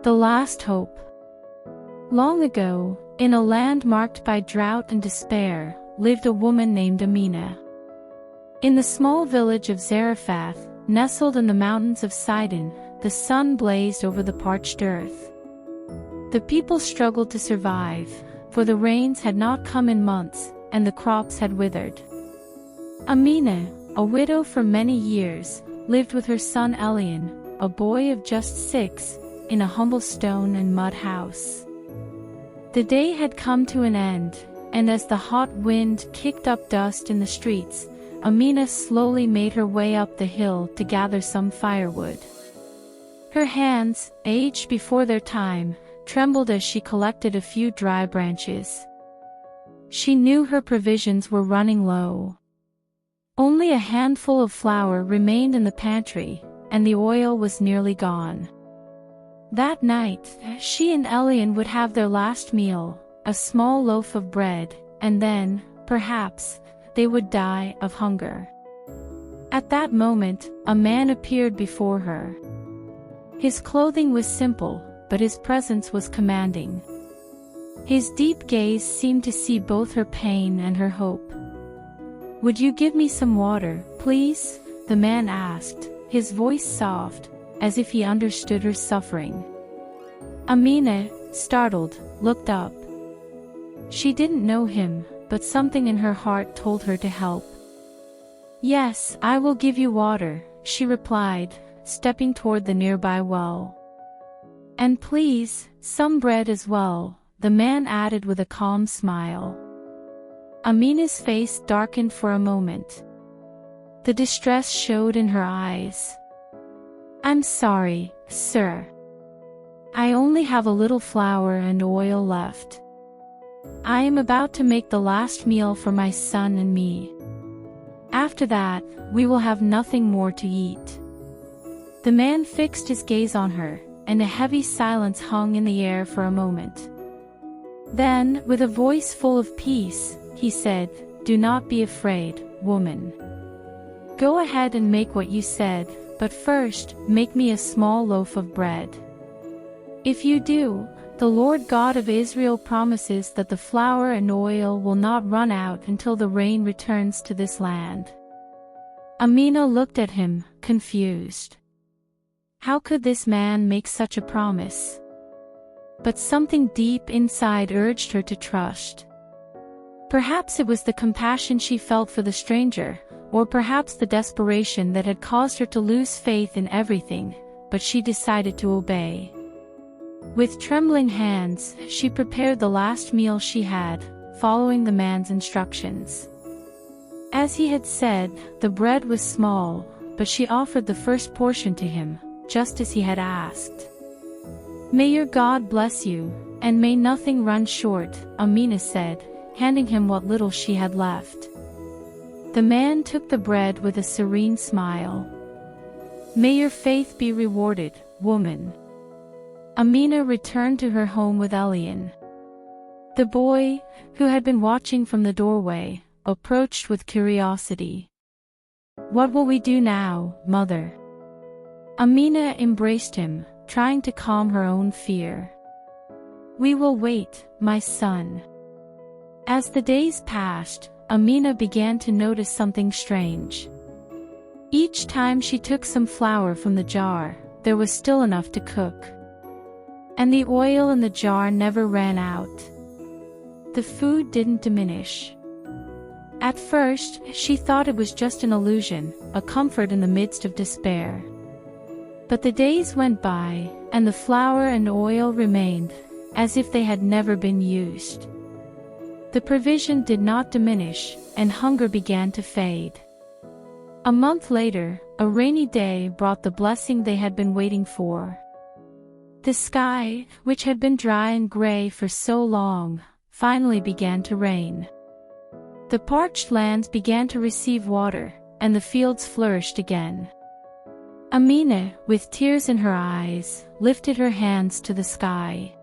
The last hope. Long ago, in a land marked by drought and despair, lived a woman named Amina. In the small village of Zarephath, nestled in the mountains of Sidon, the sun blazed over the parched earth. The people struggled to survive, for the rains had not come in months, and the crops had withered. Amina, a widow for many years, lived with her son Elian, a boy of just 6, in a humble stone and mud house. The day had come to an end, and as the hot wind kicked up dust in the streets, Amina slowly made her way up the hill to gather some firewood. Her hands, aged before their time, trembled as she collected a few dry branches. She knew her provisions were running low. Only a handful of flour remained in the pantry, and the oil was nearly gone. That night, she and Elian would have their last meal, a small loaf of bread, and then, perhaps, they would die of hunger. At that moment, a man appeared before her. His clothing was simple, but his presence was commanding. His deep gaze seemed to see both her pain and her hope. "Would you give me some water, please?" the man asked, his voice soft, as if he understood her suffering. Amina, startled, looked up. She didn't know him, but something in her heart told her to help. "Yes, I will give you water," she replied, stepping toward the nearby well. "And please, some bread as well," the man added with a calm smile. Amina's face darkened for a moment. The distress showed in her eyes. "I'm sorry, sir. I only have a little flour and oil left. I am about to make the last meal for my son and me. After that, we will have nothing more to eat." The man fixed his gaze on her, and a heavy silence hung in the air for a moment. Then, with a voice full of peace, he said, "Do not be afraid, woman. Go ahead and make what you said, but first, make me a small loaf of bread. If you do, the Lord God of Israel promises that the flour and oil will not run out until the rain returns to this land." Amina looked at him, confused. How could this man make such a promise? But something deep inside urged her to trust. Perhaps it was the compassion she felt for the stranger, or perhaps the desperation that had caused her to lose faith in everything, but she decided to obey. With trembling hands, she prepared the last meal she had, following the man's instructions. As he had said, the bread was small, but she offered the first portion to him, just as he had asked. "May your God bless you, and may nothing run short," Amina said, handing him what little she had left. The man took the bread with a serene smile. "May your faith be rewarded, woman." Amina returned to her home with Elian. The boy, who had been watching from the doorway, approached with curiosity. "What will we do now, mother?" Amina embraced him, trying to calm her own fear. "We will wait, my son." As the days passed, Amina began to notice something strange. Each time she took some flour from the jar, there was still enough to cook. And the oil in the jar never ran out. The food didn't diminish. At first, she thought it was just an illusion, a comfort in the midst of despair. But the days went by, and the flour and oil remained, as if they had never been used. The provision did not diminish, and hunger began to fade. A month later, a rainy day brought the blessing they had been waiting for. The sky, which had been dry and gray for so long, finally began to rain. The parched lands began to receive water, and the fields flourished again. Amina, with tears in her eyes, lifted her hands to the sky.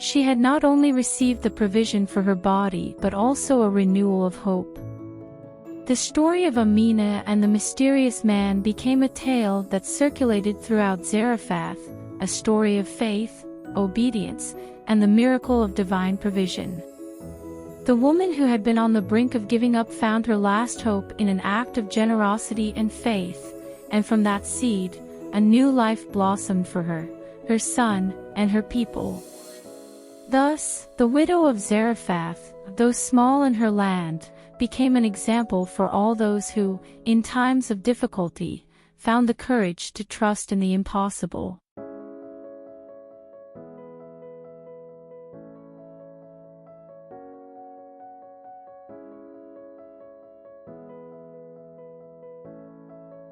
She had not only received the provision for her body but also a renewal of hope. The story of Amina and the mysterious man became a tale that circulated throughout Zarephath, a story of faith, obedience, and the miracle of divine provision. The woman who had been on the brink of giving up found her last hope in an act of generosity and faith, and from that seed, a new life blossomed for her, her son, and her people. Thus, the widow of Zarephath, though small in her land, became an example for all those who, in times of difficulty, found the courage to trust in the impossible.